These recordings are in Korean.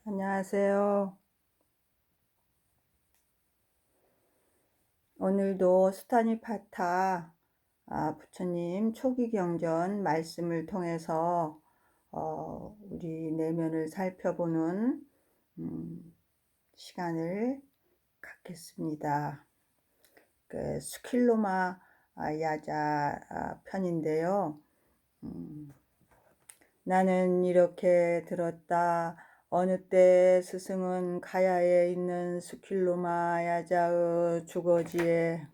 안녕하세요. 오늘도 수타니파타 부처님 초기경전 말씀을 통해서 우리 내면을 살펴보는 시간을 갖겠습니다. 스킬로마 야자 편인데요. 나는 이렇게 들었다. 어느 때 스승은 가야에 있는 스킬로마 야자의 주거지에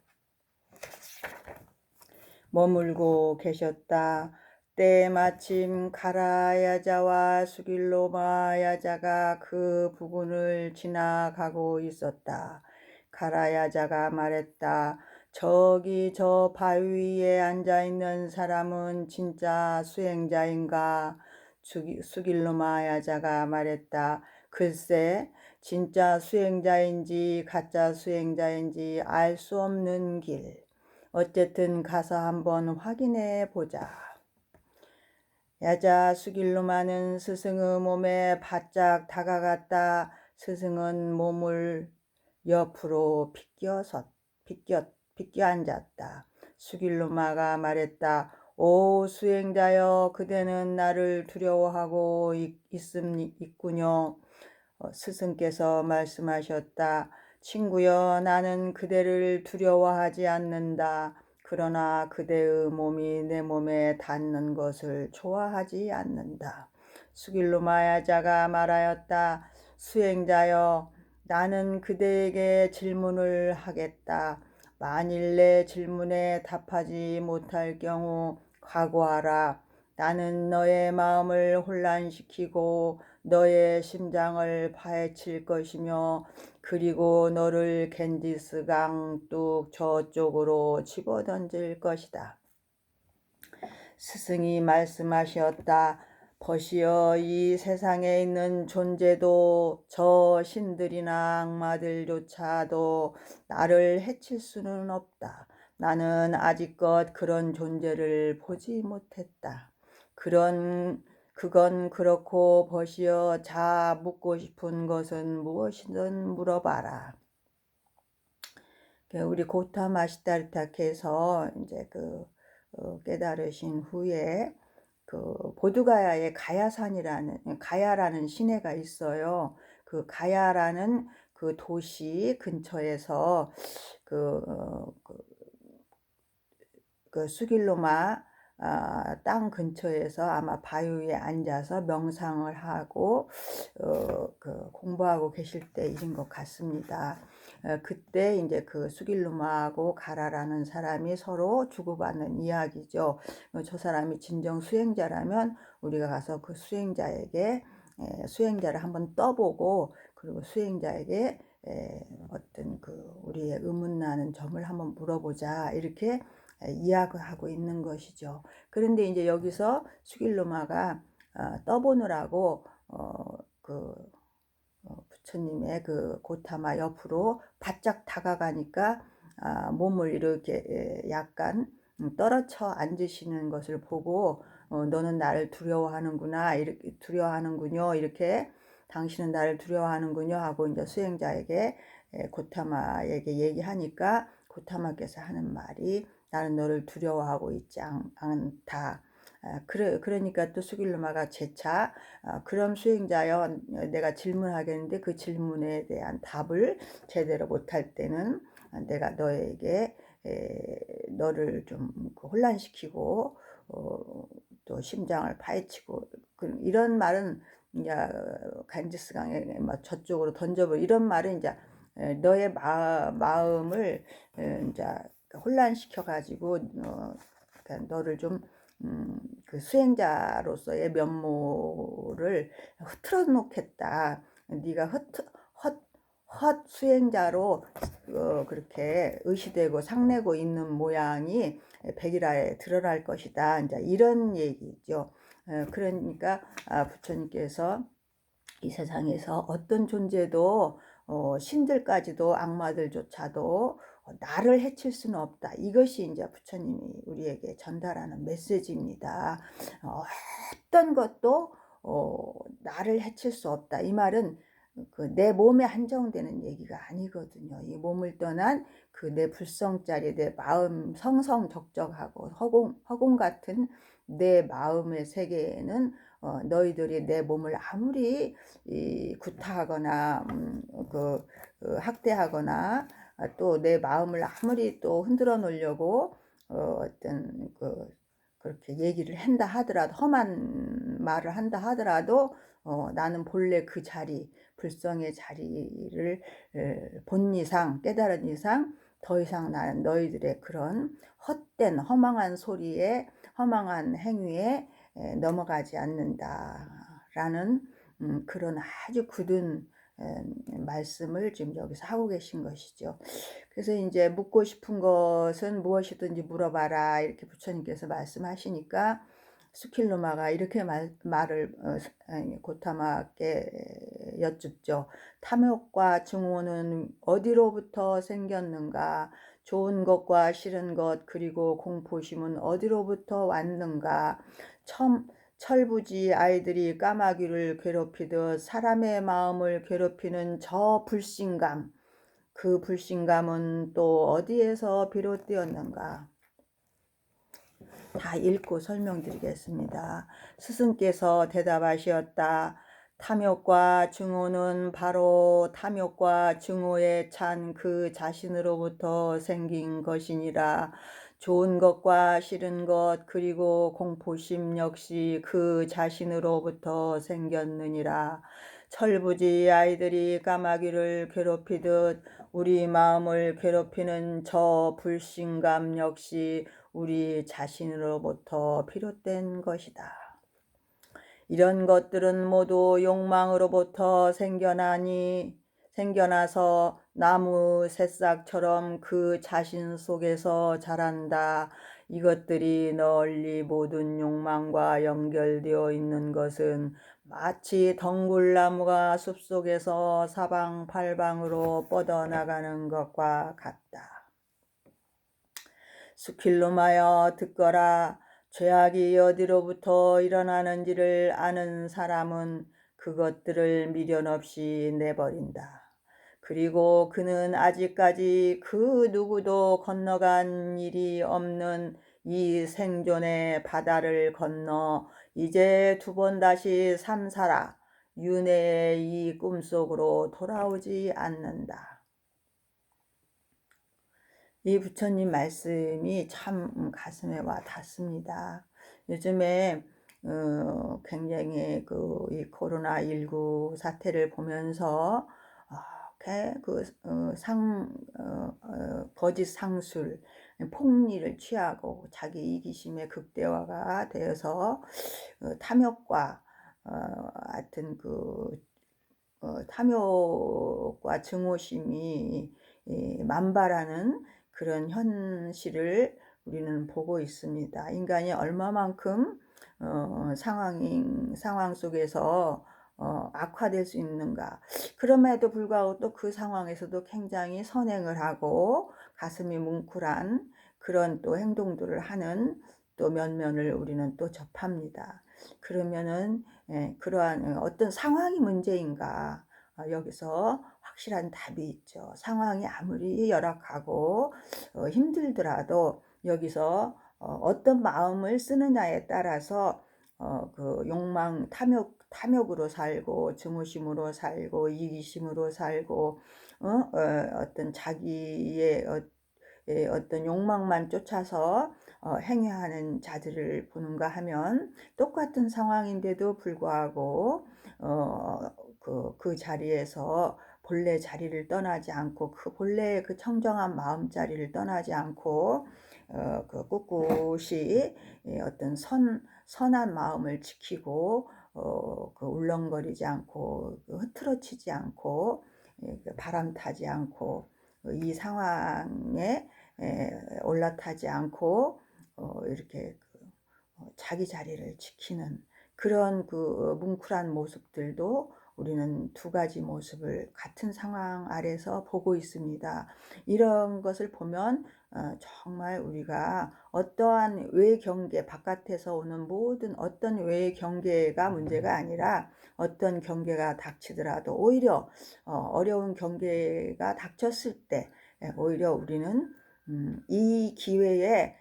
머물고 계셨다. 때마침 가라야자와 수길로마야자가 그 부근을 지나가고 있었다. 가라야자가 말했다. 저기 저 바위 위에 앉아있는 사람은 진짜 수행자인가? 수길로마야자가 말했다. 글쎄, 진짜 수행자인지 가짜 수행자인지 알 수 없는 길. 어쨌든 가서 한번 확인해 보자. 야자 수길로마는 스승의 몸에 바짝 다가갔다. 스승은 몸을 옆으로 비껴 앉았다. 수길로마가 말했다. 오 수행자여, 그대는 나를 두려워하고 있군요. 스승께서 말씀하셨다. 친구여, 나는 그대를 두려워하지 않는다. 그러나 그대의 몸이 내 몸에 닿는 것을 좋아하지 않는다. 수길로마야자가 말하였다. 수행자여, 나는 그대에게 질문을 하겠다. 만일 내 질문에 답하지 못할 경우 각오하라. 나는 너의 마음을 혼란시키고 너의 심장을 파헤칠 것이며 그리고 너를 겐지스강 뚝 저쪽으로 집어던질 것이다. 스승이 말씀하셨다. 보시어, 이 세상에 있는 존재도 저 신들이나 악마들조차도 나를 해칠 수는 없다. 나는 아직껏 그런 존재를 보지 못했다. 그건 그렇고 보시어, 자, 묻고 싶은 것은 무엇이든 물어봐라. 우리 고타마 시다르타께서 이제 깨달으신 후에 보드가야에 가야라는 시내가 있어요. 그 가야라는 그 도시 근처에서 그 수길로마 땅 근처에서 아마 바위 위에 앉아서 명상을 하고 공부하고 계실 때 일인 것 같습니다. 그때 이제 그 수길로마하고 가라라는 사람이 서로 주고받는 이야기죠. 저 사람이 진정 수행자라면 우리가 가서 그 수행자에게 수행자를 한번 떠보고 그리고 수행자에게 어떤 우리의 의문나는 점을 한번 물어보자, 이렇게 이야기하고 있는 것이죠. 그런데 이제 여기서 수길로마가 떠보느라고 부처님의 그 고타마 옆으로 바짝 다가가니까 몸을 이렇게 약간 떨어져 앉으시는 것을 보고 너는 나를 두려워하는구나, 이렇게 두려워하는군요, 이렇게 당신은 나를 두려워하는군요 하고 이제 수행자에게 고타마에게 얘기하니까 고타마께서 하는 말이 나는 너를 두려워하고 있지 않다. 그러니까 또 수길로마가 재차 그럼 수행자여, 내가 질문하겠는데 그 질문에 대한 답을 제대로 못할 때는 내가 너에게 너를 좀 혼란시키고 또 심장을 파헤치고, 이런 말은 이제 간지스강에 저쪽으로 던져버, 이런 말은 이제 너의 마음을 이제 혼란시켜 가지고 그러니까 너를 좀 그 수행자로서의 면모를 흐트러 놓겠다. 네가 헛 수행자로 그렇게 의시되고 상내고 있는 모양이 백일화에 드러날 것이다. 이제 이런 얘기죠. 그러니까 부처님께서 이 세상에서 어떤 존재도 신들까지도 악마들조차도 나를 해칠 수는 없다. 이것이 이제 부처님이 우리에게 전달하는 메시지입니다. 어떤 것도 나를 해칠 수 없다. 이 말은 그 내 몸에 한정되는 얘기가 아니거든요. 이 몸을 떠난 그 내 불성짜리 내 마음 성성적적하고 허공 같은 내 마음의 세계에는 너희들이 내 몸을 아무리 구타하거나 학대하거나 또 내 마음을 아무리 또 흔들어 놓으려고 어떤 그렇게 얘기를 한다 하더라도 험한 말을 한다 하더라도 나는 본래 그 자리 불성의 자리를 본 이상 깨달은 이상 더 이상 나는 너희들의 그런 헛된 허망한 소리에 허망한 행위에 넘어가지 않는다라는 그런 아주 굳은 말씀을 지금 여기서 하고 계신 것이죠. 그래서 이제 묻고 싶은 것은 무엇이든지 물어봐라 이렇게 부처님께서 말씀하시니까 수킬로마가 이렇게 말을 고타마께 여쭙죠. 탐욕과 증오는 어디로부터 생겼는가? 좋은 것과 싫은 것 그리고 공포심은 어디로부터 왔는가? 철부지 아이들이 까마귀를 괴롭히듯 사람의 마음을 괴롭히는 저 불신감, 그 불신감은 또 어디에서 비롯되었는가? 다 읽고 설명드리겠습니다. 스승께서 대답하시었다. 탐욕과 증오는 바로 탐욕과 증오에 찬 그 자신으로부터 생긴 것이니라. 좋은 것과 싫은 것 그리고 공포심 역시 그 자신으로부터 생겼느니라. 철부지 아이들이 까마귀를 괴롭히듯 우리 마음을 괴롭히는 저 불신감 역시 우리 자신으로부터 비롯된 것이다. 이런 것들은 모두 욕망으로부터 생겨나서 나무 새싹처럼 그 자신 속에서 자란다. 이것들이 널리 모든 욕망과 연결되어 있는 것은 마치 덩굴나무가 숲속에서 사방팔방으로 뻗어나가는 것과 같다. 수킬로마여 듣거라. 죄악이 어디로부터 일어나는지를 아는 사람은 그것들을 미련 없이 내버린다. 그리고 그는 아직까지 그 누구도 건너간 일이 없는 이 생존의 바다를 건너 이제 두 번 다시 삼사라 윤회의 이 꿈속으로 돌아오지 않는다. 이 부처님 말씀이 참 가슴에 와 닿습니다. 요즘에 굉장히 이 코로나19 사태를 보면서 거짓 상술, 폭리를 취하고 자기 이기심의 극대화가 되어서 탐욕과 하여튼 탐욕과 증오심이 만발하는 그런 현실을 우리는 보고 있습니다. 인간이 얼마만큼 상황 속에서 악화될 수 있는가. 그럼에도 불구하고 또 그 상황에서도 굉장히 선행을 하고 가슴이 뭉클한 그런 또 행동들을 하는 또 면면을 우리는 또 접합니다. 그러면은 그러한 어떤 상황이 문제인가? 여기서 확실한 답이 있죠. 상황이 아무리 열악하고 힘들더라도 여기서 어떤 마음을 쓰느냐에 따라서 그 욕망, 탐욕으로 살고 증오심으로 살고 이기심으로 살고 어떤 자기의 어떤 욕망만 쫓아서 행위하는 자들을 보는가 하면 똑같은 상황인데도 불구하고 그 자리에서 본래 자리를 떠나지 않고 그 본래의 그 청정한 마음자리를 떠나지 않고 꿋꿋이 어떤 선한 마음을 지키고 울렁거리지 않고 흐트러치지 않고 바람 타지 않고 이 상황에 올라타지 않고 이렇게 자기 자리를 지키는 그런 뭉클한 모습들도 우리는 두 가지 모습을 같은 상황 아래서 보고 있습니다. 이런 것을 보면 정말 우리가 어떠한 외 경계, 바깥에서 오는 모든 어떤 외 경계가 문제가 아니라 어떤 경계가 닥치더라도 오히려 어려운 경계가 닥쳤을 때 오히려 우리는 이 기회에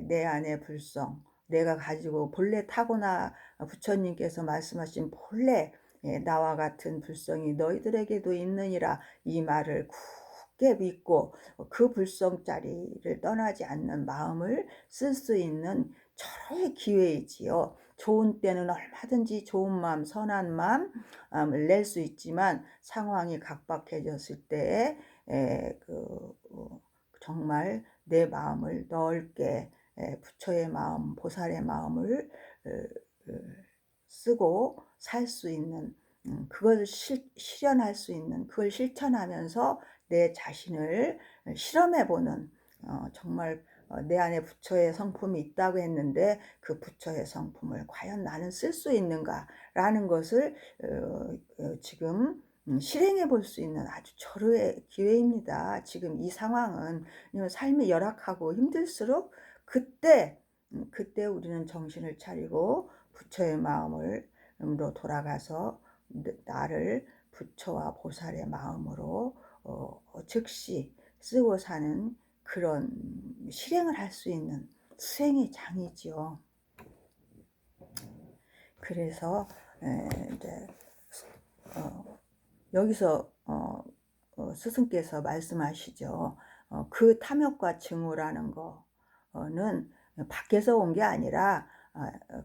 내 안의 불성, 내가 가지고 본래 타고나 부처님께서 말씀하신 본래 나와 같은 불성이 너희들에게도 있느니라, 이 말을 굳게 믿고 그 불성자리를 떠나지 않는 마음을 쓸 수 있는 철의 기회이지요. 좋은 때는 얼마든지 좋은 마음, 선한 마음을 낼 수 있지만 상황이 각박해졌을 때에 정말 내 마음을 넓게 부처의 마음, 보살의 마음을 쓰고 살 수 있는, 그걸 실현할 수 있는, 그걸 실천하면서 내 자신을 실험해보는, 정말 내 안에 부처의 성품이 있다고 했는데 그 부처의 성품을 과연 나는 쓸 수 있는가라는 것을 지금 실행해 볼 수 있는 아주 절호의 기회입니다. 지금 이 상황은 삶이 열악하고 힘들수록 그때 우리는 정신을 차리고 부처의 마음으로 돌아가서 나를 부처와 보살의 마음으로 즉시 쓰고 사는 그런 실행을 할 수 있는 수행의 장이지요. 그래서 이제 여기서 스승께서 말씀하시죠. 그 탐욕과 증오라는 거는 밖에서 온 게 아니라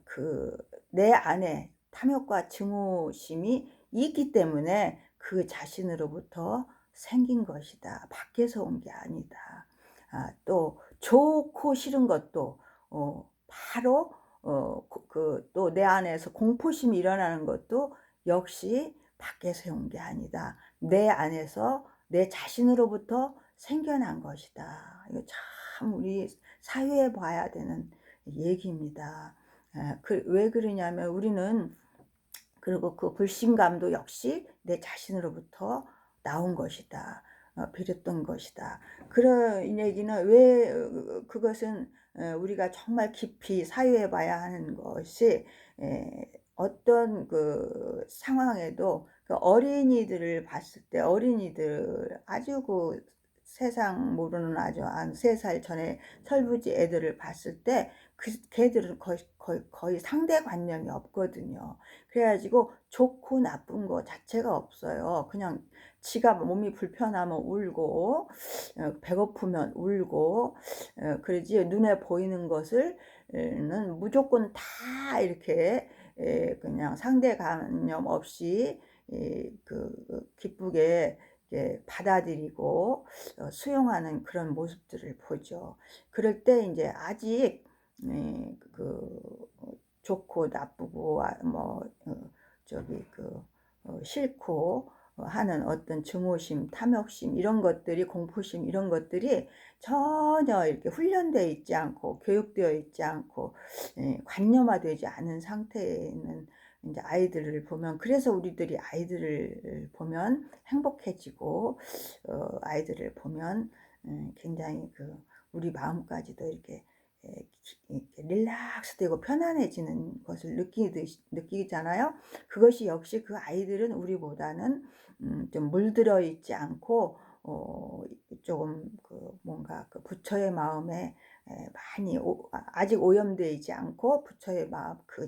그 내 안에 탐욕과 증오심이 있기 때문에 그 자신으로부터 생긴 것이다. 밖에서 온 게 아니다. 또 좋고 싫은 것도 바로 또 내 안에서 공포심이 일어나는 것도 역시 밖에서 온 게 아니다. 내 안에서 내 자신으로부터 생겨난 것이다. 이거 참 우리 사유해 봐야 되는 얘기입니다. 왜 그러냐면 우리는, 그리고 그 불신감도 역시 내 자신으로부터 나온 것이다. 비롯된 것이다. 그런 얘기는 왜 그것은 우리가 정말 깊이 사유해 봐야 하는 것이, 어떤 그 상황에도 그 어린이들을 봤을 때, 어린이들 아주 그 세상 모르는 아주 한 3살 전에 설부지 애들을 봤을 때 걔들은 거의 상대관념이 없거든요. 그래가지고 좋고 나쁜 거 자체가 없어요. 그냥 지가 몸이 불편하면 울고 배고프면 울고 그러지, 눈에 보이는 것을는 무조건 다 이렇게 그냥 상대관념 없이 기쁘게 받아들이고 수용하는 그런 모습들을 보죠. 그럴 때 이제 아직 좋고 나쁘고 싫고 하는 어떤 증오심, 탐욕심 이런 것들이, 공포심 이런 것들이 전혀 이렇게 훈련되어 있지 않고 교육되어 있지 않고 관념화되지 않은 상태에 있는 이제 아이들을 보면, 그래서 우리들이 아이들을 보면 행복해지고 아이들을 보면 굉장히 우리 마음까지도 이렇게 릴락스되고 편안해지는 것을 느끼잖아요. 그것이 역시 그 아이들은 우리보다는 좀 물들어 있지 않고 조금 뭔가 부처의 마음에 많이 아직 오염되어 있지 않고 부처의 마음 그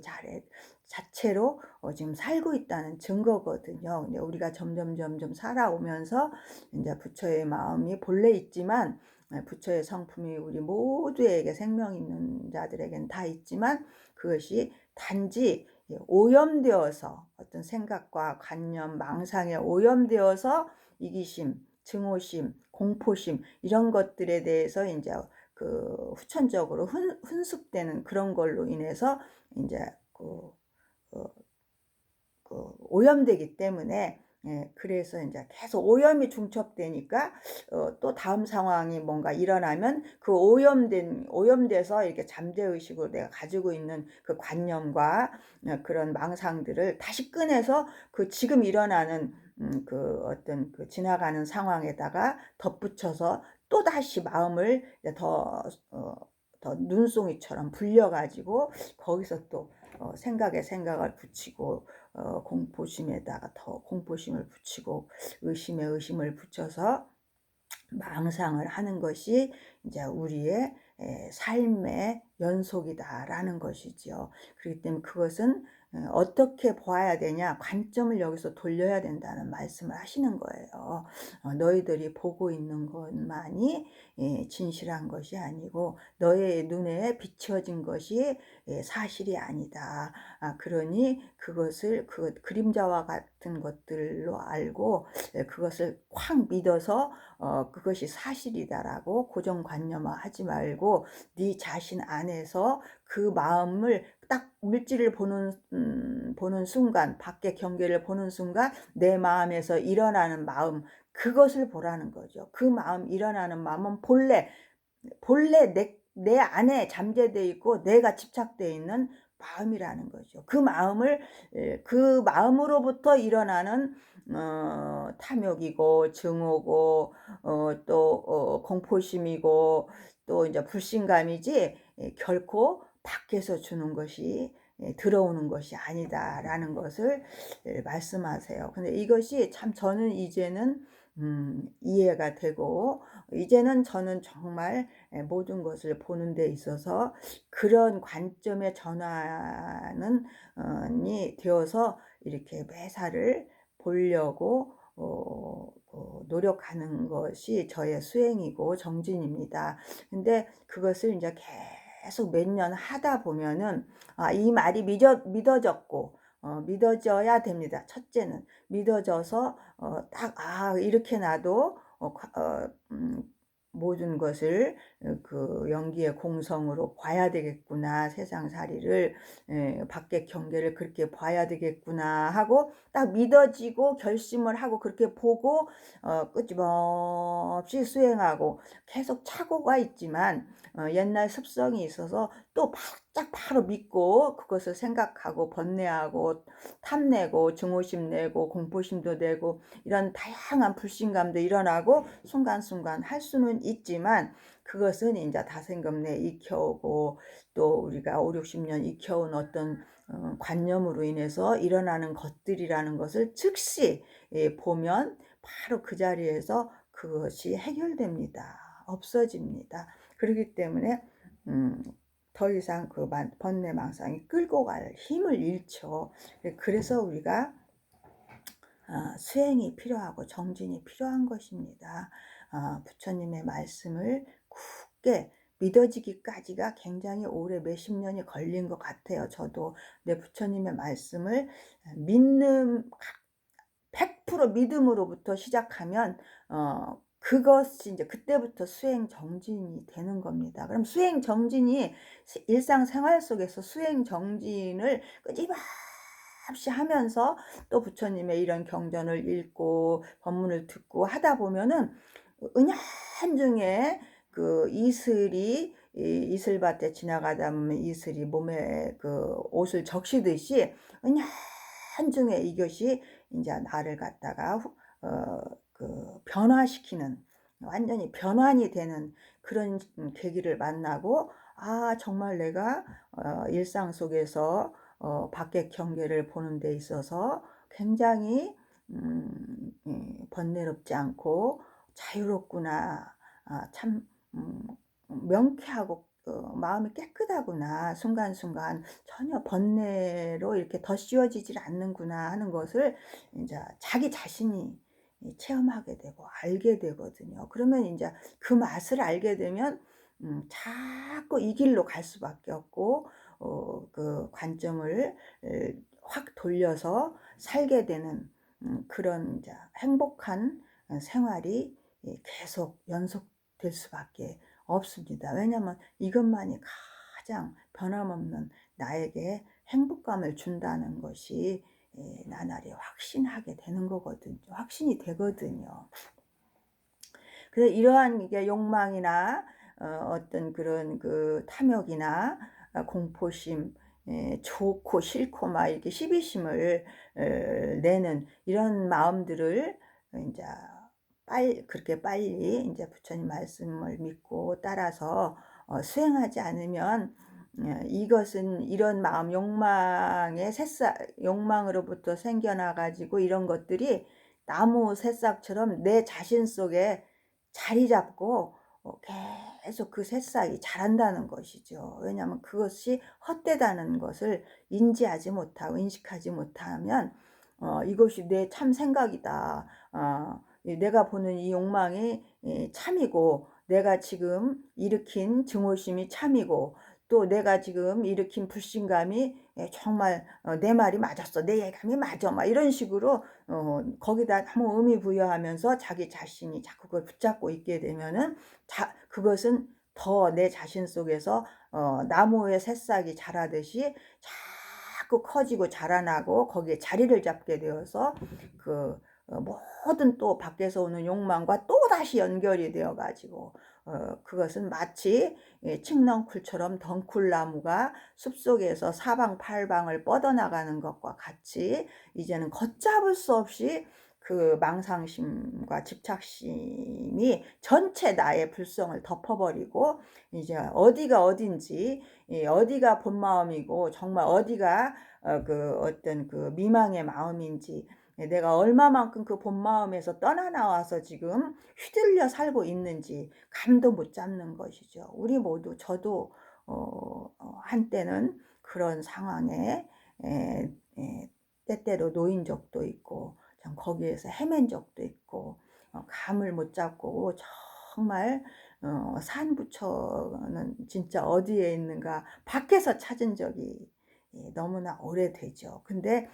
자체로 지금 살고 있다는 증거거든요. 근데 우리가 점점 살아오면서 이제 부처의 마음이 본래 있지만, 부처의 성품이 우리 모두에게, 생명 있는 자들에게는 다 있지만 그것이 단지 오염되어서 어떤 생각과 관념, 망상에 오염되어서 이기심, 증오심, 공포심 이런 것들에 대해서 이제 후천적으로 훈습되는 그런 걸로 인해서 이제 오염되기 때문에 예. 그래서 인제 계속 오염이 중첩되니까 또 다음 상황이 뭔가 일어나면 그 오염돼서 이렇게 잠재 의식으로 내가 가지고 있는 그 관념과 그런 망상들을 다시 꺼내서 그 지금 일어나는 그 어떤 그 지나가는 상황에다가 덧붙여서 또다시 마음을 이제 더 눈송이처럼 불려 가지고 거기서 또 생각에 생각을 붙이고 공포심에다가 더 공포심을 붙이고 의심에 의심을 붙여서 망상을 하는 것이 이제 우리의 삶의 연속이다라는 것이지요. 그렇기 때문에 그것은 어떻게 보아야 되냐, 관점을 여기서 돌려야 된다는 말씀을 하시는 거예요. 너희들이 보고 있는 것만이 진실한 것이 아니고 너의 눈에 비춰진 것이 사실이 아니다. 그러니 그것을 그 그림자와 같은 것들로 알고 그것을 확 믿어서 그것이 사실이다라고 고정관념화하지 말고 네 자신 안에서 그 마음을 딱 물질을 보는 순간, 밖의 경계를 보는 순간 내 마음에서 일어나는 마음, 그것을 보라는 거죠. 그 마음, 일어나는 마음은 본래 내 안에 잠재되어 있고 내가 집착되어 있는 마음이라는 거죠. 그 마음을 그 마음으로부터 일어나는 탐욕이고 증오고 또 공포심이고 또 이제 불신감이지 결코 밖에서 주는 것이 들어오는 것이 아니다라는 것을 말씀하세요. 근데 이것이 참 저는 이제는 이해가 되고 이제는 저는 정말 모든 것을 보는 데 있어서 그런 관점의 전환은 이 되어서 이렇게 매사를 보려고 노력하는 것이 저의 수행이고 정진입니다. 근데 그것을 인제 계속 몇 년 하다 보면은 이 말이 믿어졌고 믿어져야 됩니다. 첫째는 믿어져서 딱 '아 이렇게 나도 모든 것을 그 연기의 공성으로 봐야 되겠구나. 세상살이를 밖의 경계를 그렇게 봐야 되겠구나.' 하고 딱 믿어지고 결심을 하고 그렇게 보고 끊임없이 수행하고 계속 착오가 있지만 옛날 습성이 있어서 또 바짝 바로 믿고 그것을 생각하고 번뇌하고 탐내고 증오심 내고 공포심도 내고 이런 다양한 불신감도 일어나고 순간순간 할 수는 있지만 그것은 인제 다생금내 익혀오고 또 우리가 50-60년 익혀온 어떤 관념으로 인해서 일어나는 것들이라는 것을 즉시 보면 바로 그 자리에서 그것이 해결됩니다. 없어집니다. 그러기 때문에 음 더 이상 그 번뇌망상이 끌고 갈 힘을 잃죠. 그래서 우리가 수행이 필요하고 정진이 필요한 것입니다. 부처님의 말씀을 굳게 믿어지기까지가 굉장히 오래 몇십 년이 걸린 것 같아요. 저도 내 부처님의 말씀을 믿는 100% 믿음으로부터 시작하면 그것이 이제 그때부터 수행 정진이 되는 겁니다. 그럼 수행 정진이 일상생활 속에서 수행 정진을 끊임없이 하면서 또 부처님의 이런 경전을 읽고 법문을 듣고 하다 보면은 은연중에 그 이슬이 이 이슬밭에 지나가다 보면 이슬이 몸에 그 옷을 적시듯이 은연중에 이것이 인제 나를 갖다가 변화시키는 완전히 변환이 되는 그런 계기를 만나고 정말 내가 일상 속에서 밖의 경계를 보는 데 있어서 굉장히 번뇌롭지 않고 자유롭구나. 참 명쾌하고 마음이 깨끗하구나. 순간순간 전혀 번뇌로 이렇게 덧씌워지질 않는구나 하는 것을 인제 자기 자신이 체험하게 되고 알게 되거든요. 그러면 인제 그 맛을 알게 되면 자꾸 이 길로 갈 수밖에 없고 그 관점을 확 돌려서 살게 되는 그런 인제 행복한 생활이 계속 연속될 수밖에 없습니다. 왜냐하면 이것만이 가장 변함없는 나에게 행복감을 준다는 것이 나날이 확신하게 되는 거거든요. 확신이 되거든요. 그래서 이러한 이게 욕망이나 어떤 그런 그 탐욕이나 공포심, 좋고 싫고 막 이렇게 시비심을 내는 이런 마음들을 인자 그렇게 빨리 인제 부처님 말씀을 믿고 따라서 수행하지 않으면 이것은 이런 마음 욕망의 새싹, 욕망으로부터 생겨나 가지고 이런 것들이 나무 새싹처럼 내 자신 속에 자리 잡고 계속 그 새싹이 자란다는 것이죠. 왜냐하면 그것이 헛되다는 것을 인지하지 못하고 인식하지 못하면 이것이 내 참 생각이다. 내가 보는 이 욕망이 참이고, 내가 지금 일으킨 증오심이 참이고, 또 내가 지금 일으킨 불신감이 정말 내 말이 맞았어, 내 예감이 맞아, 막 이런 식으로 거기다 너무 의미 부여하면서 자기 자신이 자꾸 그걸 붙잡고 있게 되면은 그것은 더 내 자신 속에서 나무의 새싹이 자라듯이 자꾸 커지고 자라나고 거기에 자리를 잡게 되어서 그 모든 또 밖에서 오는 욕망과 또다시 연결이 되어 가지고 그것은 마치 칡넝쿨처럼 덩쿨나무가 숲속에서 사방팔방을 뻗어나가는 것과 같이 이제는 걷잡을 수 없이 그 망상심과 집착심이 전체 나의 불성을 덮어버리고, 이제 어디가 어딘지, 어디가 본 마음이고 정말 어디가 그 어떤 그 미망의 마음인지, 내가 얼마만큼 그 본 마음에서 떠나 나와서 지금 휘둘려 살고 있는지 감도 못 잡는 것이죠. 우리 모두, 저도 한때는 그런 상황에 에, 에, 때때로 놓인 적도 있고 참 거기에서 헤맨 적도 있고 감을 못 잡고 정말 산부처는 진짜 어디에 있는가 밖에서 찾은 적이 너무나 오래되죠. 근데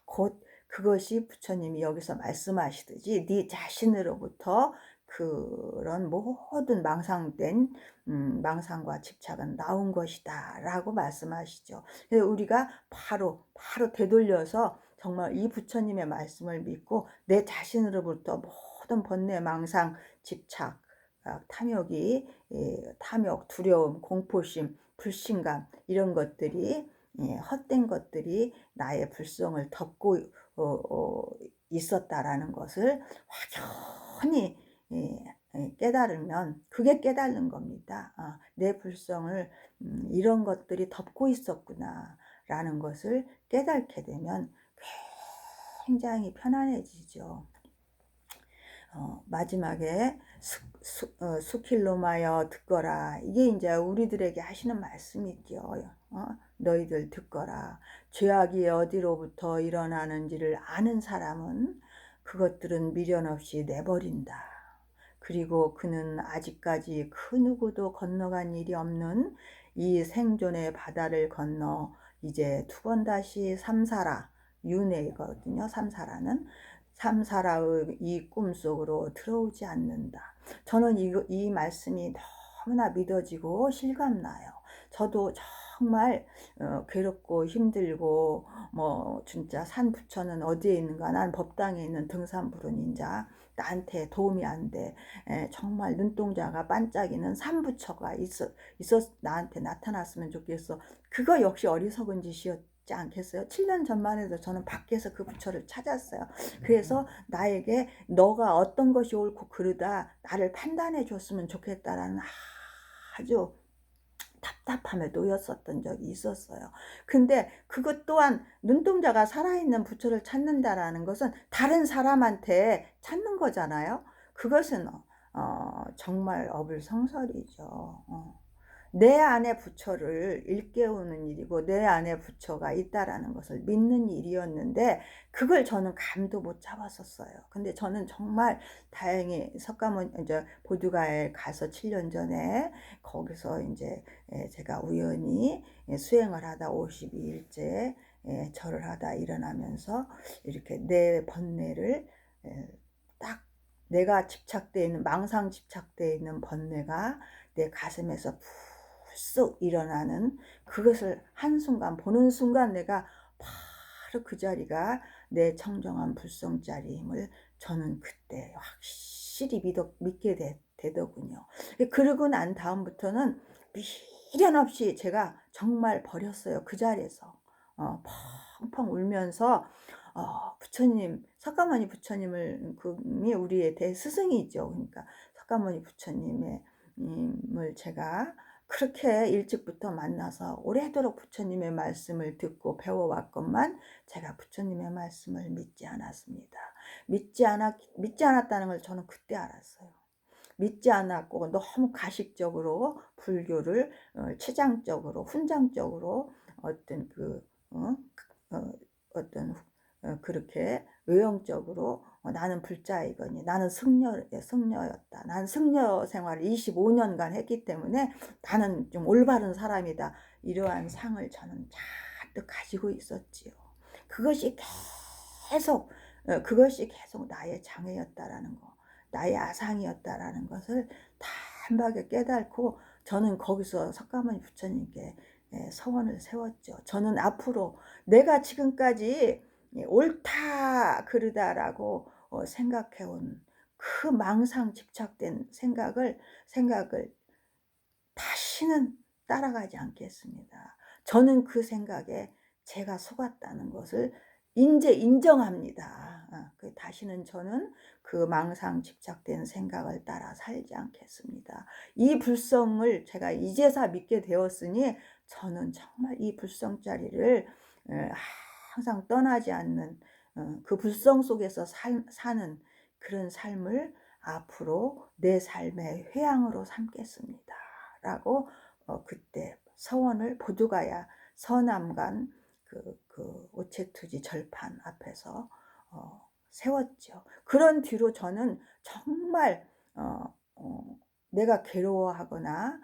곧 그것이 부처님이 여기서 말씀하시듯이 네 자신으로부터 그런 모든 망상된 망상과 집착은 나온 것이다 라고 말씀하시죠. 그래서 우리가 바로 되돌려서 정말 이 부처님의 말씀을 믿고 내 자신으로부터 모든 번뇌, 망상, 집착, 탐욕이 탐욕, 두려움, 공포심, 불신감 이런 것들이 헛된 것들이 나의 불성을 덮고 있었다라는 것을 확연히 깨달으면 그게 깨달는 겁니다. 내 불성을 이런 것들이 덮고 있었구나 라는 것을 깨닫게 되면 굉장히 편안해지죠. 마지막에 수킬로마여 듣거라. 이게 이제 우리들에게 하시는 말씀이죠. 너희들 듣거라. 죄악이 어디로부터 일어나는지를 아는 사람은 그것들은 미련 없이 내버린다. 그리고 그는 아직까지 그 누구도 건너간 일이 없는 이 생존의 바다를 건너 이제 두 번 다시 삼사라, 윤회거든요. 삼사라는 삼사라의 이 꿈속으로 들어오지 않는다. 저는 이 말씀이 너무나 믿어지고 실감나요. 저도 정말 괴롭고 힘들고 뭐 진짜 산 부처는 어디에 있는가, 난 법당에 있는 등산불은 나한테 도움이 안 돼. 정말 눈동자가 반짝이는 산부처가 나한테 나타났으면 좋겠어. 그거 역시 어리석은 짓이었지 않겠어요? 7년 전만 해도 저는 밖에서 그 부처를 찾았어요. 그래서 나에게 너가 어떤 것이 옳고 그르다 나를 판단해 줬으면 좋겠다라는 아주 답답함에 놓였었던 적이 있었어요. 근데 그것 또한 눈동자가 살아있는 부처를 찾는다라는 것은 다른 사람한테 찾는 거잖아요. 그것은 정말 어불성설이죠. 내 안에 부처를 일깨우는 일이고 내 안에 부처가 있다라는 것을 믿는 일이었는데 그걸 저는 감도 못 잡았었어요. 근데 저는 정말 다행히 석가모니 이제 보두가에 가서 7년 전에 거기서 이제 제가 우연히 수행을 하다 52일째 절을 하다 일어나면서 이렇게 내 번뇌를 딱 내가 집착되어 있는 망상 집착되어 있는 번뇌가 내 가슴에서 쑥 일어나는 그것을 한순간 보는 순간 내가 바로 바로 그 자리가 내 청정한 불성자리임을 저는 그때 확실히 믿게 되더군요. 그러고 난 다음부터는 미련 없이 제가 정말 버렸어요. 그 자리에서 펑펑 울면서 부처님, 석가모니 부처님을 그이 우리의 대스승이죠. 그러니까 석가모니 부처님의 임을 제가 그렇게 일찍부터 만나서 오래도록 부처님의 말씀을 듣고 배워왔건만 제가 부처님의 말씀을 믿지 않았습니다. 믿지 않았다는 걸 저는 그때 알았어요. 믿지 않았고 너무 가식적으로 불교를 치장적으로 훈장적으로 어떤 어떤 그렇게 외형적으로 나는 불자이거니 나는 승려였다. 나는 승려 생활을 25년간 했기 때문에 나는 좀 올바른 사람이다. 이러한 상을 저는 잔뜩 가지고 있었지요. 그것이 그것이 계속 나의 장애였다라는 거, 나의 아상이었다라는 것을 단박에 깨닫고 저는 거기서 석가모니 부처님께 서원을 세웠죠. 저는 앞으로 내가 지금까지 옳다 그르다라고 생각해온 그 망상 집착된 생각을 다시는 따라가지 않겠습니다. 저는 그 생각에 제가 속았다는 것을 이제 인정합니다. 다시는 저는 그 망상 집착된 생각을 따라 살지 않겠습니다. 이 불성을 제가 이제서 믿게 되었으니 저는 정말 이 불성자리를 항상 떠나지 않는 그 불성 속에서 사는 그런 삶을 앞으로 내 삶의 회양으로 삼겠습니다. 라고 그때 서원을 보두가야 서남관 그 오체투지 절판 앞에서 세웠죠. 그런 뒤로 저는 정말 내가 괴로워하거나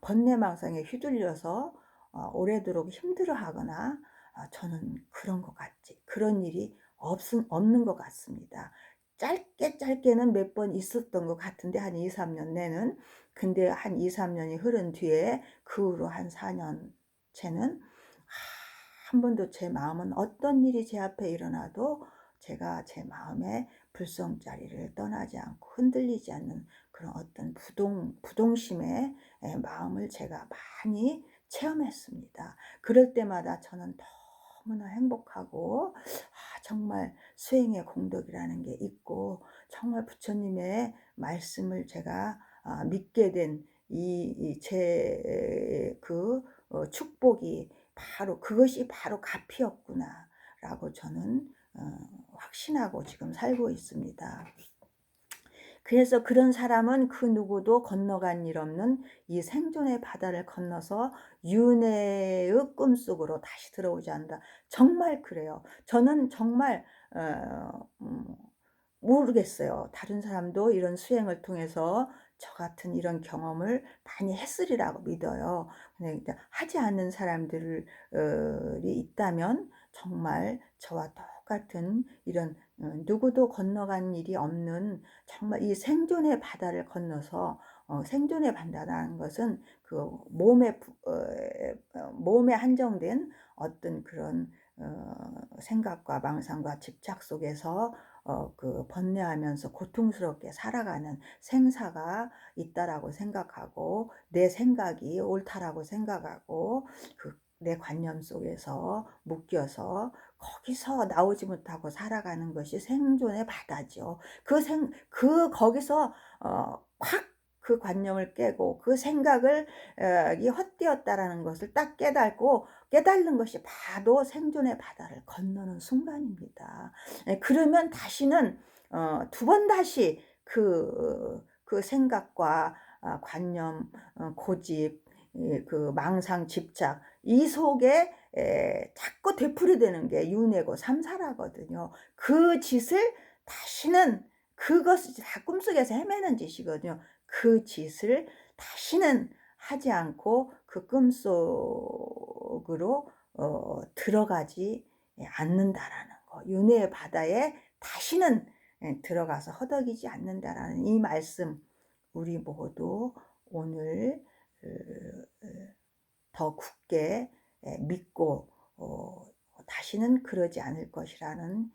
번뇌망상에 휘둘려서 오래도록 힘들어하거나 저는 그런 일이 없는 것 같습니다. 짧게는 몇 번 있었던 것 같은데 한 2-3년 내는. 근데 한 2-3년이 흐른 뒤에 그 후로 한 4년 채는 한 번도 제 마음은 어떤 일이 제 앞에 일어나도 제가 제 마음의 불성자리를 떠나지 않고 흔들리지 않는 그런 어떤 부동심의 마음을 제가 많이 체험했습니다. 그럴 때마다 저는 너무나 행복하고 정말 수행의 공덕이라는 게 있고 정말 부처님의 말씀을 제가 믿게 된 제 축복이 그것이 바로 값이었구나 라고 저는 확신하고 지금 살고 있습니다. 그래서 그런 사람은 그 누구도 건너간 일 없는 이 생존의 바다를 건너서 윤회의 꿈속으로 다시 들어오지 않는다. 정말 그래요. 저는 정말 모르겠어요. 다른 사람도 이런 수행을 통해서 저 같은 이런 경험을 많이 했으리라고 믿어요. 근데 하지 않는 사람들이 있다면 정말 저와 똑같은 이런 누구도 건너간 일이 없는 정말 이 생존의 바다를 건너서 생존의 바다라는 것은 그 몸에 한정된 어떤 그런 생각과 망상과 집착 속에서 그 번뇌하면서 고통스럽게 살아가는 생사가 있다라고 생각하고 내 생각이 옳다라고 생각하고 내 관념 속에서 묶여서 거기서 나오지 못하고 살아가는 것이 생존의 바다죠. 거기서 확 그 관념을 깨고 그 생각을 이 헛되었다라는 것을 딱 깨달는 것이 바로 생존의 바다를 건너는 순간입니다. 그러면 다시는 두 번 다시 그 생각과 관념, 고집, 그 망상, 집착 이 속에 자꾸 되풀이되는 게 윤회고 삼사라거든요. 그 짓을 다시는 그것이 다 꿈속에서 헤매는 짓이거든요. 그 짓을 다시는 하지 않고 그 꿈속으로 들어가지 않는다라는 거. 윤회의 바다에 다시는 들어가서 허덕이지 않는다라는 이 말씀 우리 모두 오늘 더 굳게 믿고 다시는 그러지 않을 것이라는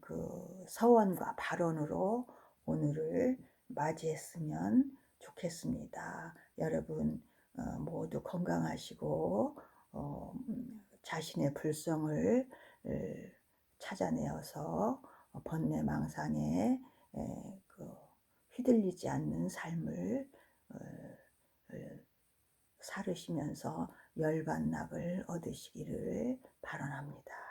그 서원과 발언으로 오늘을 맞이했으면 좋겠습니다. 여러분 모두 건강하시고 자신의 불성을 찾아내어서 번뇌망상에 그 휘둘리지 않는 삶을 어, 살으시면서 열반락을 얻으시기를 바라옵니다.